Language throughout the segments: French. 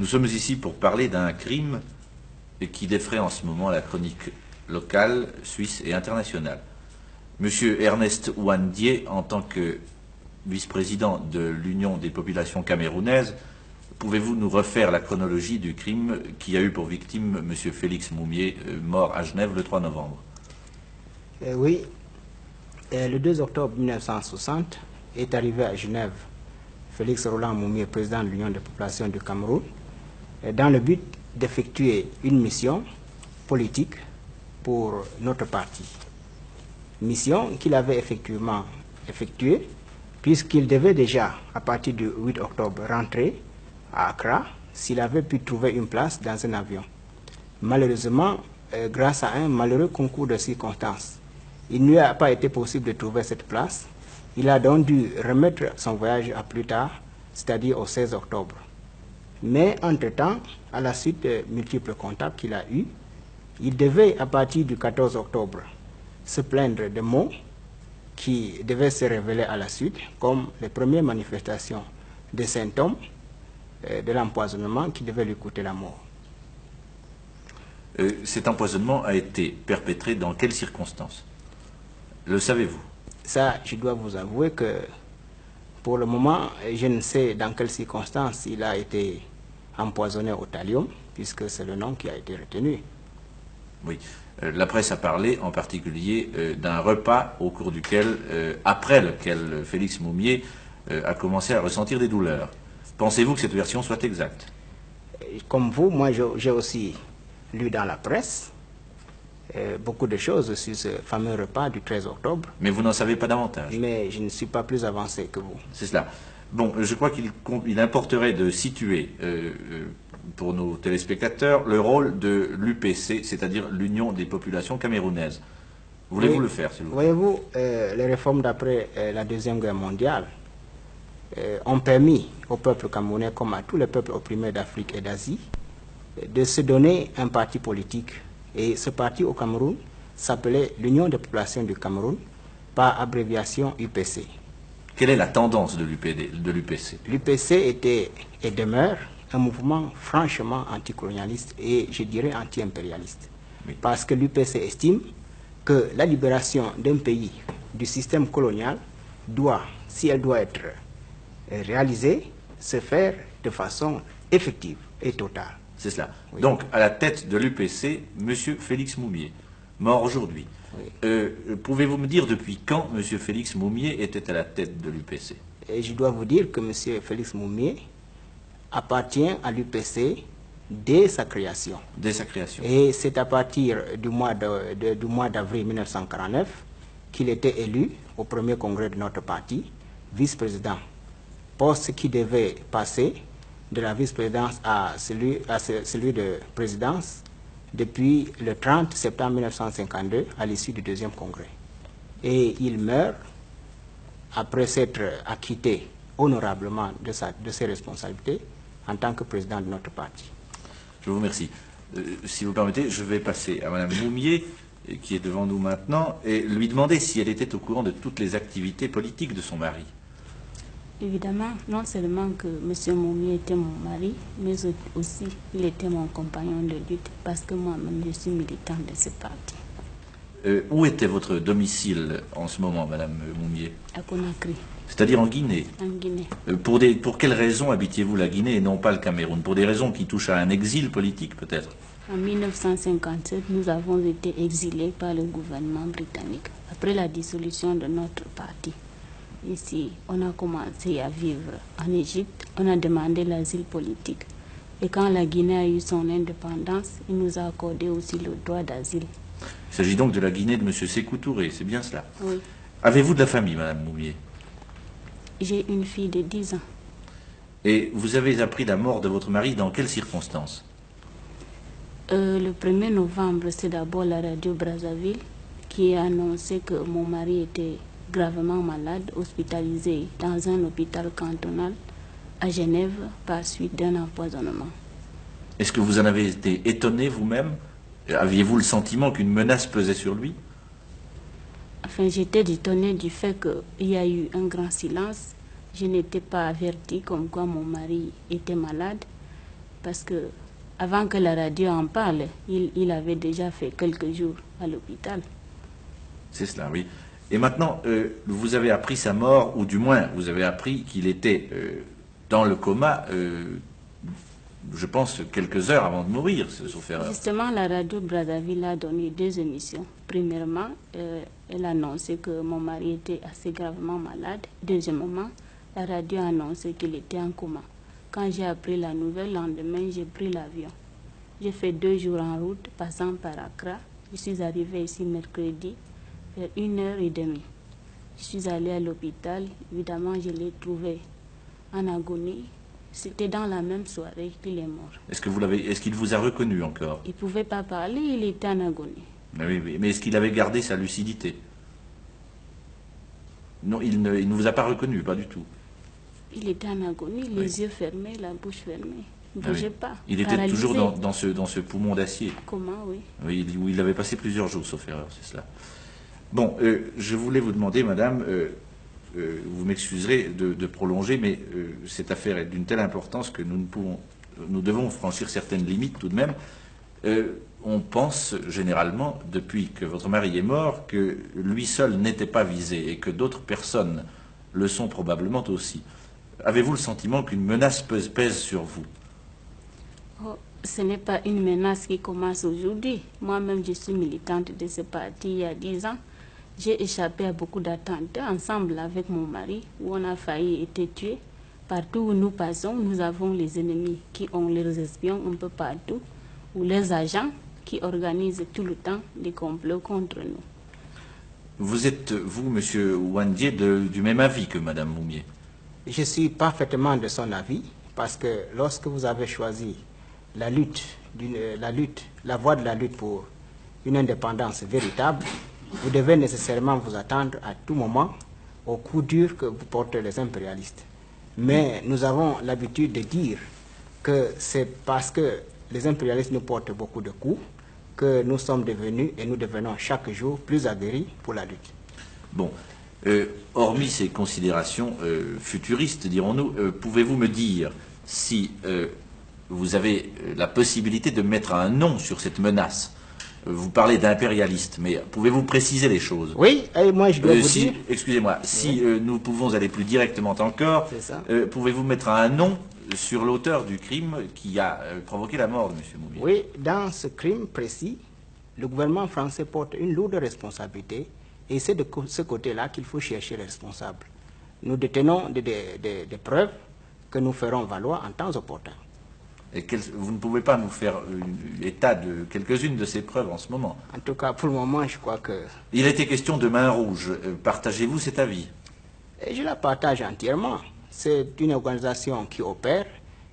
Nous sommes ici pour parler d'un crime qui défraie en ce moment la chronique locale, suisse et internationale. Monsieur Ernest Ouandié, en tant que vice-président de l'Union des populations camerounaises, pouvez-vous nous refaire la chronologie du crime qui a eu pour victime Monsieur Félix Moumié, mort à Genève le 3 novembre? Oui, le 2 octobre 1960 est arrivé à Genève Félix Roland Moumié, président de l'Union des populations du Cameroun, dans le but d'effectuer une mission politique pour notre parti. Mission qu'il avait effectivement effectuée, puisqu'il devait déjà, à partir du 8 octobre, rentrer à Accra s'il avait pu trouver une place dans un avion. Malheureusement, grâce à un malheureux concours de circonstances, il ne lui a pas été possible de trouver cette place. Il a donc dû remettre son voyage à plus tard, c'est-à-dire au 16 octobre. Mais entre-temps, à la suite de multiples contacts qu'il a eus, il devait, à partir du 14 octobre, se plaindre de maux qui devaient se révéler à la suite, comme les premières manifestations des symptômes de l'empoisonnement qui devait lui coûter la mort. Cet empoisonnement a été perpétré dans quelles circonstances? Le savez-vous? Ça, je dois vous avouer que pour le moment, je ne sais dans quelles circonstances il a été empoisonné au thallium, puisque c'est le nom qui a été retenu. Oui. La presse a parlé en particulier d'un repas au cours duquel, après lequel Félix Moumié a commencé à ressentir des douleurs. Pensez-vous que cette version soit exacte? Comme vous, moi j'ai aussi lu dans la presse beaucoup de choses sur ce fameux repas du 13 octobre. Mais vous n'en savez pas davantage? Mais je ne suis pas plus avancé que vous. C'est cela. Bon, je crois qu'il importerait de situer pour nos téléspectateurs le rôle de l'UPC, c'est-à-dire l'Union des populations camerounaises. Voulez-vous le faire, s'il vous plaît? Voyez-vous, les réformes d'après la Deuxième Guerre mondiale ont permis au peuple camerounais, comme à tous les peuples opprimés d'Afrique et d'Asie, de se donner un parti politique. Et ce parti au Cameroun s'appelait l'Union des populations du Cameroun, par abréviation UPC. Quelle est la tendance de l'UPC? L'UPC était et demeure un mouvement franchement anticolonialiste et je dirais anti-impérialiste. Oui. Parce que l'UPC estime que la libération d'un pays du système colonial doit, si elle doit être réalisée, se faire de façon effective et totale. C'est cela. Oui. Donc, à la tête de l'UPC, M. Félix Moumié, mort aujourd'hui. Oui. Pouvez-vous me dire depuis quand M. Félix Moumié était à la tête de l'UPC? Et je dois vous dire que M. Félix Moumié appartient à l'UPC dès sa création. Dès sa création. Et c'est à partir du mois d'avril 1949 qu'il était élu au premier congrès de notre parti, vice-président. Poste qui devait passer de la vice-présidence à celui de présidence depuis le 30 septembre 1952 à l'issue du deuxième congrès. Et il meurt après s'être acquitté honorablement de ses responsabilités en tant que président de notre parti. Je vous remercie. Si vous permettez, je vais passer à Mme Moumié, qui est devant nous maintenant, et lui demander si elle était au courant de toutes les activités politiques de son mari. Évidemment, non seulement que M. Moumié était mon mari, mais aussi il était mon compagnon de lutte, parce que moi-même je suis militant de ce parti. Où était votre domicile en ce moment, Madame Moumié? À Conakry. C'est-à-dire en Guinée? En Guinée. Pour quelles raisons habitiez-vous la Guinée et non pas le Cameroun? Pour des raisons qui touchent à un exil politique, peut-être? En 1957, nous avons été exilés par le gouvernement britannique, après la dissolution de notre parti. Ici, on a commencé à vivre en Égypte, on a demandé l'asile politique. Et quand la Guinée a eu son indépendance, il nous a accordé aussi le droit d'asile. Il s'agit donc de la Guinée de M. Sékou Touré, c'est bien cela? Oui. Avez-vous de la famille, Madame Moumié? J'ai une fille de 10 ans. Et vous avez appris la mort de votre mari dans quelles circonstances? Le 1er novembre, c'est d'abord la radio Brazzaville qui a annoncé que mon mari était gravement malade, hospitalisé dans un hôpital cantonal à Genève par suite d'un empoisonnement. Est-ce que vous en avez été étonné vous-même? Aviez-vous le sentiment qu'une menace pesait sur lui? Enfin, j'étais étonnée du fait qu'il y a eu un grand silence. Je n'étais pas avertie comme quoi mon mari était malade. parce que avant que la radio en parle, il avait déjà fait quelques jours à l'hôpital. C'est cela, oui. Et maintenant, vous avez appris sa mort, ou du moins, vous avez appris qu'il était dans le coma, je pense, quelques heures avant de mourir, sauf erreur. Justement, la radio Brazzaville a donné 2 émissions. Premièrement, elle annonçait que mon mari était assez gravement malade. Deuxièmement, la radio a annoncé qu'il était en coma. Quand j'ai appris la nouvelle, le lendemain, j'ai pris l'avion. J'ai fait 2 jours en route, passant par Accra. Je suis arrivée ici mercredi, vers 1h30. Je suis allée à l'hôpital. Évidemment, je l'ai trouvé en agonie. C'était dans la même soirée qu'il est mort. Est-ce qu'il vous a reconnu encore? Il ne pouvait pas parler, il était en agonie. Mais est-ce qu'il avait gardé sa lucidité? Non, il ne vous a pas reconnu, pas du tout. Il était en agonie, les yeux fermés, la bouche fermée. Il ne bougeait pas. Il était paralysé. toujours dans ce poumon d'acier. Comment, oui. Oui, où il avait passé plusieurs jours, sauf erreur, c'est cela. Bon, je voulais vous demander, madame, vous m'excuserez de prolonger, mais cette affaire est d'une telle importance que nous devons franchir certaines limites tout de même. On pense généralement, depuis que votre mari est mort, que lui seul n'était pas visé et que d'autres personnes le sont probablement aussi. Avez-vous le sentiment qu'une menace pèse sur vous? Oh, ce n'est pas une menace qui commence aujourd'hui. Moi-même, je suis militante de ce parti il y a 10 ans. J'ai échappé à beaucoup d'attentats ensemble avec mon mari, où on a failli être tué. Partout où nous passons, nous avons les ennemis qui ont leurs espions un peu partout, ou les agents qui organisent tout le temps des complots contre nous. Vous êtes, vous, monsieur Ouandie, du même avis que madame Moumié? Je suis parfaitement de son avis, parce que lorsque vous avez choisi la voie de la lutte pour une indépendance véritable, vous devez nécessairement vous attendre à tout moment au coup dur que vous portent les impérialistes. Mais nous avons l'habitude de dire que c'est parce que les impérialistes nous portent beaucoup de coups que nous sommes devenus et nous devenons chaque jour plus aguerris pour la lutte. Bon, hormis ces considérations futuristes, dirons-nous, pouvez-vous me dire si vous avez la possibilité de mettre un nom sur cette menace? Vous parlez d'impérialiste, mais pouvez-vous préciser les choses? Oui, et moi je dois vous dire... Excusez-moi, si nous pouvons aller plus directement encore, pouvez-vous mettre un nom sur l'auteur du crime qui a provoqué la mort de M. Moumié? Oui, dans ce crime précis, le gouvernement français porte une lourde responsabilité et c'est de ce côté-là qu'il faut chercher les responsables. Nous détenons des preuves que nous ferons valoir en temps opportun. Et vous ne pouvez pas nous faire état de quelques-unes de ces preuves en ce moment? En tout cas, pour le moment, je crois que... Il était question de Main Rouge. Partagez-vous cet avis? Et je la partage entièrement. C'est une organisation qui opère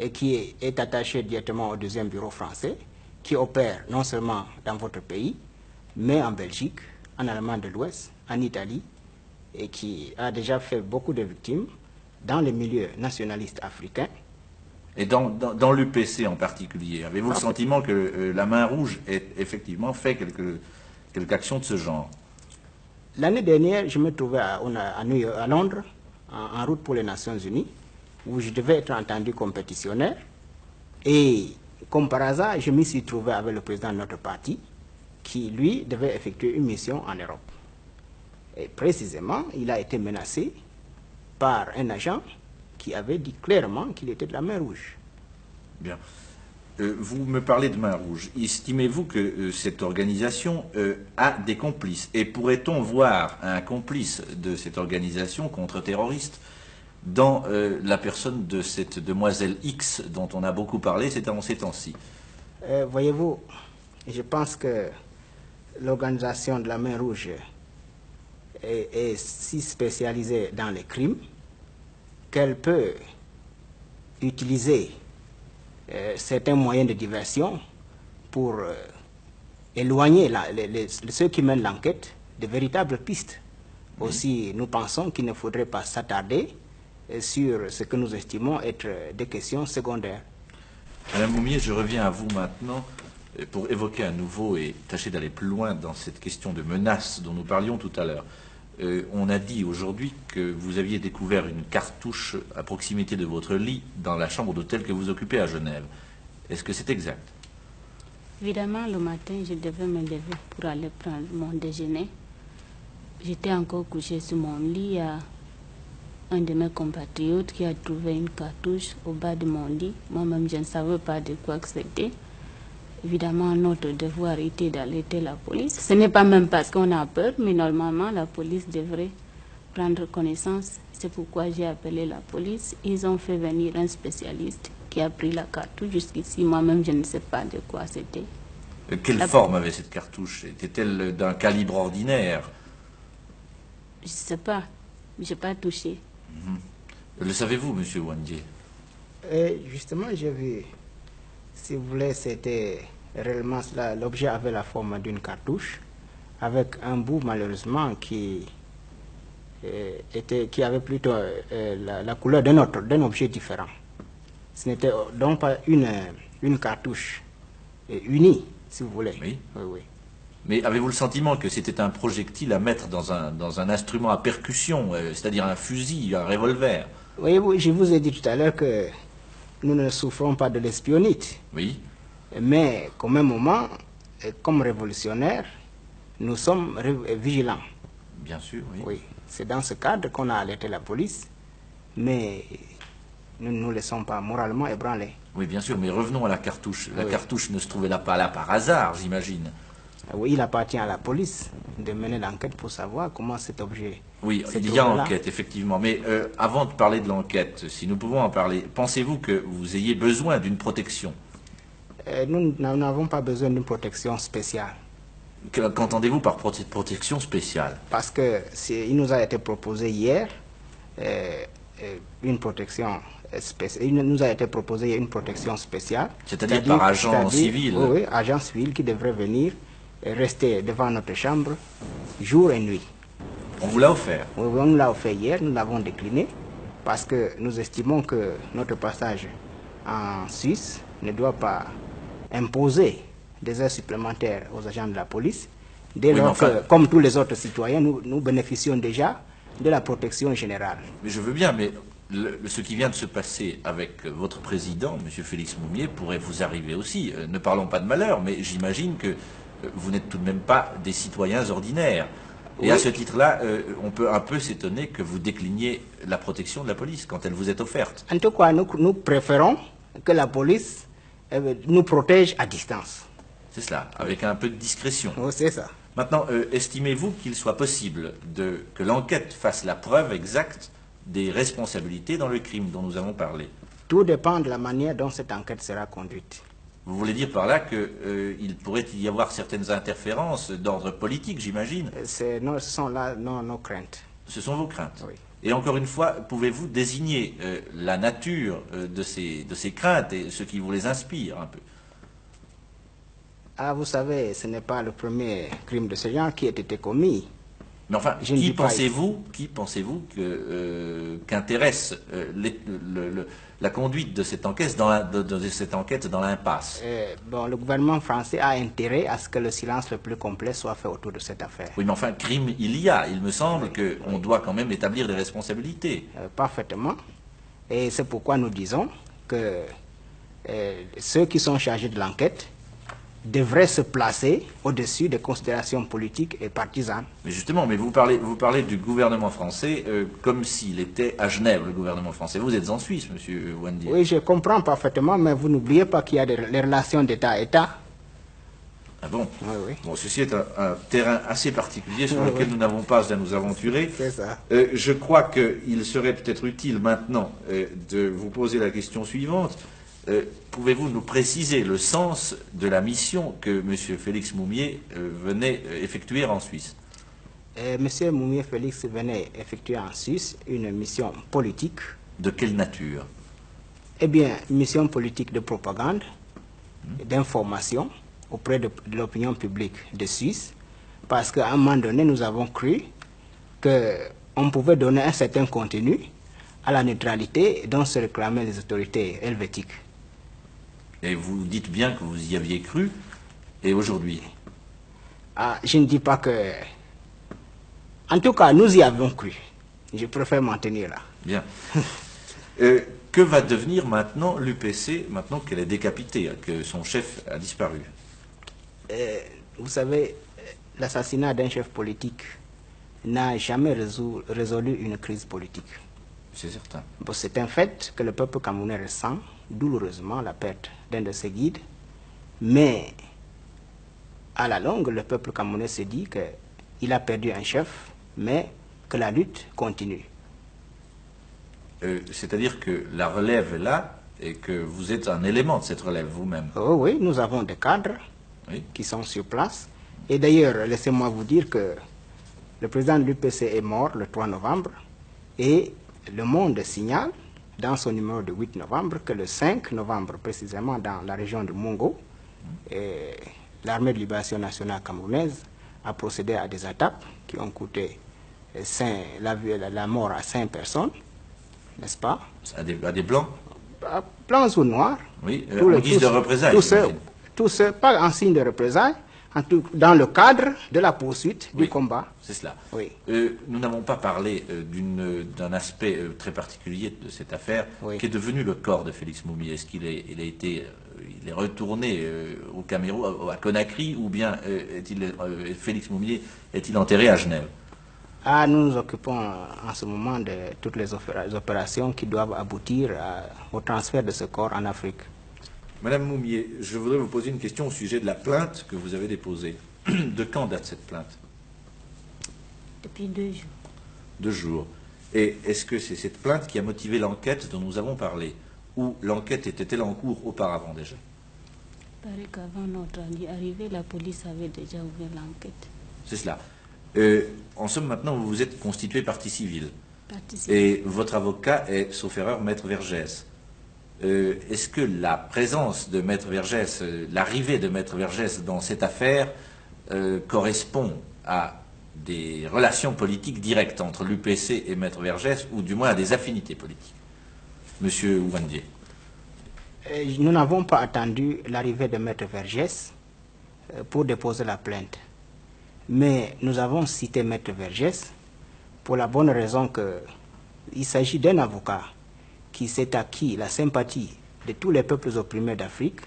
et qui est attachée directement au 2e bureau français, qui opère non seulement dans votre pays, mais en Belgique, en Allemagne de l'Ouest, en Italie, et qui a déjà fait beaucoup de victimes dans les milieux nationalistes africains. Et dans l'UPC en particulier, avez-vous le sentiment que la Main Rouge ait effectivement fait quelque action de ce genre? L'année dernière, je me trouvais à Londres, en route pour les Nations Unies, où je devais être entendu comme pétitionnaire. Et comme par hasard, je m'y suis trouvé avec le président de notre parti, qui, lui, devait effectuer une mission en Europe. Et précisément, il a été menacé par un agent qui avait dit clairement qu'il était de la Main Rouge. Bien. Vous me parlez de Main Rouge. Estimez-vous que cette organisation a des complices? Et pourrait-on voir un complice de cette organisation contre-terroriste dans la personne de cette demoiselle X dont on a beaucoup parlé ces temps-ci? Voyez-vous, je pense que l'organisation de la Main Rouge est si spécialisée dans les crimes qu'elle peut utiliser certains moyens de diversion pour éloigner ceux qui mènent l'enquête de véritables pistes. Aussi, nous pensons qu'il ne faudrait pas s'attarder sur ce que nous estimons être des questions secondaires. Madame Moumié, je reviens à vous maintenant pour évoquer à nouveau et tâcher d'aller plus loin dans cette question de menace dont nous parlions tout à l'heure. On a dit aujourd'hui que vous aviez découvert une cartouche à proximité de votre lit dans la chambre d'hôtel que vous occupez à Genève. Est-ce que c'est exact? Évidemment, le matin, je devais me lever pour aller prendre mon déjeuner. J'étais encore couché sur mon lit. Il y a un de mes compatriotes qui a trouvé une cartouche au bas de mon lit. Moi-même, je ne savais pas de quoi que c'était. Évidemment, notre devoir était d'alerter la police. Ce n'est pas même parce qu'on a peur, mais normalement, la police devrait prendre connaissance. C'est pourquoi j'ai appelé la police. Ils ont fait venir un spécialiste qui a pris la cartouche. Jusqu'ici, moi-même, je ne sais pas de quoi c'était. Quelle forme avait cette cartouche? Était-elle d'un calibre ordinaire? Je ne sais pas. Je n'ai pas touché. Le savez-vous, monsieur Wandié? Justement, j'ai vu, si vous voulez, c'était réellement cela. L'objet avait la forme d'une cartouche, avec un bout, malheureusement, qui avait plutôt la couleur d'un objet différent. Ce n'était donc pas une cartouche unie, si vous voulez. Oui. Oui, oui. Mais avez-vous le sentiment que c'était un projectile à mettre dans un instrument à percussion, c'est-à-dire un fusil, un revolver? Oui, oui, je vous ai dit tout à l'heure que nous ne souffrons pas de l'espionnite. Oui. Mais, qu'au même moment, comme révolutionnaires, nous sommes vigilants. Bien sûr, oui. Oui, c'est dans ce cadre qu'on a alerté la police, mais nous ne nous laissons pas moralement ébranler. Oui, bien sûr, mais revenons à la cartouche. La Oui. cartouche ne se trouvait là pas là par hasard, j'imagine. Oui, il appartient à la police de mener l'enquête pour savoir comment cet objet Oui, s'est il y a trouvé là. enquête, effectivement. Mais avant de parler de l'enquête, si nous pouvons en parler, pensez-vous que vous ayez besoin d'une protection? Nous n'avons pas besoin d'une protection spéciale. Qu'entendez-vous par protection spéciale? Parce que il nous a été proposé hier une protection spéciale. Il nous a été proposé une protection spéciale. C'est-à-dire par agent civil? Oui, oui, agent civil qui devrait venir et rester devant notre chambre jour et nuit. On vous l'a offert? Oui, oui, on nous l'a offert hier, nous l'avons décliné parce que nous estimons que notre passage en Suisse ne doit pas imposer des heures supplémentaires aux agents de la police, dès lors que, comme tous les autres citoyens, nous bénéficions déjà de la protection générale. Mais je veux bien, mais ce qui vient de se passer avec votre président, M. Félix Moumié, pourrait vous arriver aussi. Ne parlons pas de malheur, mais j'imagine que vous n'êtes tout de même pas des citoyens ordinaires. Et oui. à ce titre-là, on peut un peu s'étonner que vous décliniez la protection de la police quand elle vous est offerte. En tout cas, nous préférons que la police nous protège à distance. C'est cela, avec un peu de discrétion. Oui, c'est ça. Maintenant, estimez-vous qu'il soit possible que l'enquête fasse la preuve exacte des responsabilités dans le crime dont nous avons parlé? Tout dépend de la manière dont cette enquête sera conduite. Vous voulez dire par là qu'il pourrait y avoir certaines interférences d'ordre politique, j'imagine? Ce sont là nos craintes. Ce sont vos craintes. Oui. Et encore une fois, pouvez-vous désigner la nature de ces craintes et ce qui vous les inspire un peu? Ah, vous savez, ce n'est pas le premier crime de ce genre qui a été commis. Mais enfin, Je ne dis pas qui pensez-vous qu'intéresse la conduite de cette enquête dans l'impasse? Bon, le gouvernement français a intérêt à ce que le silence le plus complet soit fait autour de cette affaire. Oui, mais enfin, crime il y a. Il me semble qu'on doit quand même établir des responsabilités. Parfaitement. Et c'est pourquoi nous disons que ceux qui sont chargés de l'enquête devrait se placer au-dessus des considérations politiques et partisanes. Mais justement, vous parlez du gouvernement français comme s'il était à Genève, le gouvernement français. Vous êtes en Suisse, monsieur Wandié. Oui, je comprends parfaitement, mais vous n'oubliez pas qu'il y a les relations d'État à État. Ah bon? Oui, oui. Bon, ceci est un terrain assez particulier sur lequel nous n'avons pas à nous aventurer. C'est ça. Je crois qu'il serait peut-être utile maintenant de vous poser la question suivante. Pouvez-vous nous préciser le sens de la mission que M. Félix Moumié venait effectuer en Suisse? M. Moumié Félix venait effectuer en Suisse une mission politique. De quelle nature? Eh bien, une mission politique de propagande, d'information auprès de l'opinion publique de Suisse, parce qu'à un moment donné, nous avons cru qu'on pouvait donner un certain contenu à la neutralité dont se réclamaient les autorités helvétiques. Et vous dites bien que vous y aviez cru, et aujourd'hui? Ah, je ne dis pas que... En tout cas, nous y avons cru. Je préfère m'en tenir là. Bien. Que va devenir maintenant l'UPC, maintenant qu'elle est décapitée, que son chef a disparu? Vous savez, l'assassinat d'un chef politique n'a jamais résolu une crise politique. C'est certain. Bon, c'est un fait que le peuple camerounais ressent douloureusement la perte d'un de ses guides, mais à la longue, le peuple camerounais se dit qu'il a perdu un chef, mais que la lutte continue. C'est-à-dire que la relève est là et que vous êtes un élément de cette relève vous-même. Oh oui, nous avons des cadres qui sont sur place. Et d'ailleurs, laissez-moi vous dire que le président de l'UPC est mort le 3 novembre et Le Monde signale dans son numéro de 8 novembre que le 5 novembre, précisément dans la région de Mongo, l'armée de libération nationale camerounaise a procédé à des attaques qui ont coûté la mort à 5 personnes, n'est-ce pas? À des blancs? Blancs ou noirs. Oui, en guise de représailles. Tout ce, pas en signe de représailles, dans le cadre de la poursuite du combat. C'est cela. Oui. Nous n'avons pas parlé d'un aspect très particulier de cette affaire, qui est devenu le corps de Félix Moumié. Est-ce qu'il il est retourné au Cameroun, à Conakry, ou bien Félix Moumié est-il enterré à Genève? Nous nous occupons en ce moment de toutes les opérations qui doivent aboutir au transfert de ce corps en Afrique. Madame Moumié, je voudrais vous poser une question au sujet de la plainte que vous avez déposée. De quand date cette plainte? Depuis 2 jours. 2 jours. Et est-ce que c'est cette plainte qui a motivé l'enquête dont nous avons parlé? Ou l'enquête était-elle en cours auparavant déjà? Il paraît qu'avant notre arrivée, la police avait déjà ouvert l'enquête. C'est cela. En somme, maintenant, vous vous êtes constitué partie civile. Partie civile. Et votre avocat est, sauf erreur, Maître Vergès. Est-ce que la présence de Maître Vergès, l'arrivée de Maître Vergès dans cette affaire correspond à des relations politiques directes entre l'UPC et Maître Vergès, ou du moins à des affinités politiques? Monsieur Ouandié. Nous n'avons pas attendu l'arrivée de Maître Vergès pour déposer la plainte. Mais nous avons cité Maître Vergès pour la bonne raison qu'il s'agit d'un avocat qui s'est acquis la sympathie de tous les peuples opprimés d'Afrique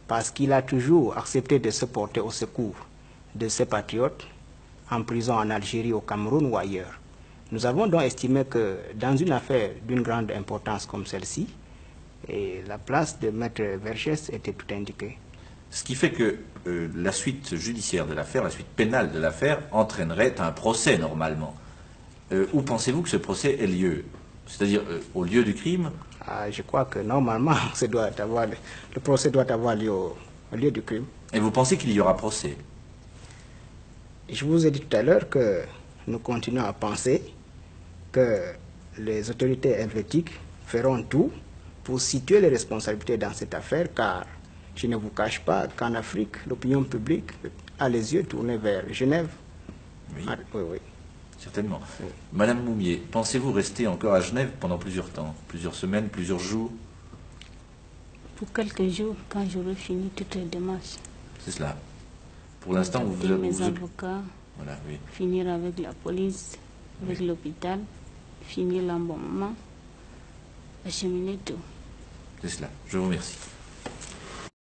parce qu'il a toujours accepté de se porter au secours de ses patriotes en prison en Algérie, au Cameroun ou ailleurs. Nous avons donc estimé que dans une affaire d'une grande importance comme celle-ci, la place de Maître Vergès était tout indiquée. Ce qui fait que la suite judiciaire de l'affaire, la suite pénale de l'affaire, entraînerait un procès normalement. Où pensez-vous que ce procès ait lieu? C'est-à-dire au lieu du crime? Je crois que normalement, le procès doit avoir lieu au lieu du crime. Et vous pensez qu'il y aura procès? Je vous ai dit tout à l'heure que nous continuons à penser que les autorités helvétiques feront tout pour situer les responsabilités dans cette affaire, car je ne vous cache pas qu'en Afrique, l'opinion publique a les yeux tournés vers Genève. Oui, oui. Certainement. Oui. Madame Moumié, pensez-vous rester encore à Genève pendant plusieurs temps? Plusieurs semaines, plusieurs jours? Pour quelques jours, quand j'aurai fini toutes les démarches. C'est cela. Pour l'instant, mes avocats, voilà, oui. Finir avec la police, avec l'hôpital, finir l'embaumement, acheminer tout. C'est cela. Je vous remercie.